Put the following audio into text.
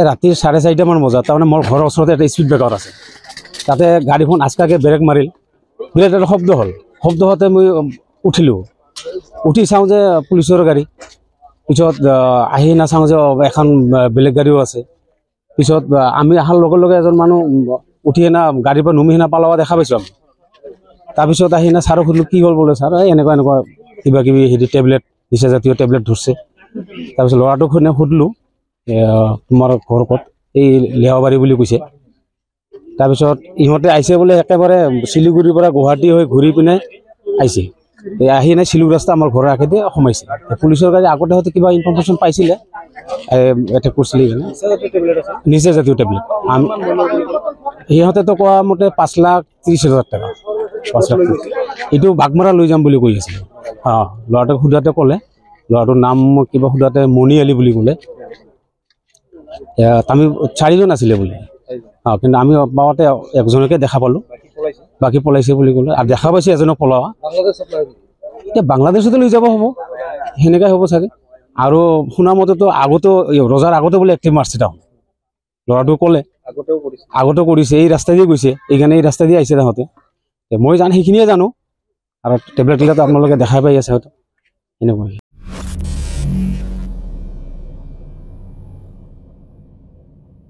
ৰাতি 4:30 মান বজাত তাৰমানে মোৰ ঘৰৰ ওচৰতে এটা স্পীড ব্ৰেকাৰ আছে তাতে গাড়ীখন আচকাকে ব্ৰেক মাৰিল বিৰাট এটা শব্দ হ'ল শব্দ হওঁতে মই উঠিলোঁ উঠি চাওঁ যে পুলিচৰ গাড়ী পিছত আহি নাচাওঁ যে এখন বেলেগ গাড়ীও আছে পিছত আমি অহাৰ লগে লগে এজন মানুহ উঠি না গাড়ীৰ পৰা নুমি না পালোৱা দেখা পাইছোঁ আমি তাৰপিছত আহি না ছাৰক সুধিলোঁ কি হ'ল বোলে ছাৰ এনেকুৱা এনেকুৱা কিবা কিবি হেৰি টেবলেট নিচাজাতীয় টেবলেট ধৰছে তাৰপিছত ল'ৰাটোক সুধিলোঁ তোমাৰ ঘৰ ক'ত এই লেৱাবাৰী বুলি কৈছে তাৰপিছত ইহঁতে আহিছে বোলে একেবাৰে শিলিগুৰিৰ পৰা গুৱাহাটী হৈ ঘূৰি পিনে আহিছে আহি নাই শিলুৰ ৰাস্তা আমাৰ ঘৰৰ আশে সোমাইছে পুলিচৰ গাড়ী আগতে হয়তো কিবা ইনফৰমেশ্যন পাইছিলে এটেক কৰিছিলে নিচাজাতীয় টেবলেট সিহঁতেতো কোৱা মতে 5,30,000 টকা 5 লাখ এইটো বাগমাৰা লৈ যাম বুলি কৈ আছিলে ল'ৰাটোক সোধাতে ক'লে ল'ৰাটোৰ নাম কিবা সোধাতে মণি আলি বুলি ক'লে আমি 4জন আছিলে বোলে কিন্তু আমি পাওঁতে একজনকে দেখা পালোঁ বাকী পলাইছে বুলি ক'লে আৰু দেখা পাইছে এজনক পলোৱা এতিয়া বাংলাদেশতে লৈ যাব হ'ব সেনেকৈ হ'ব চাগে আৰু শুনা মতেতো আগতেও ৰজাৰ আগতে বোলে এক্টিভ মাৰছে তাহোঁ ল'ৰাটোৱে ক'লে আগতেও কৰিছে এই ৰাস্তা দিয়ে গৈছে এইকাৰণে এই ৰাস্তা দিয়ে আহিছে তাহঁতে মই সেইখিনিয়ে জানো আৰু টেবলেটবিলাকতো আপোনালোকে দেখাই পাই আছে হয়তো এনেকুৱা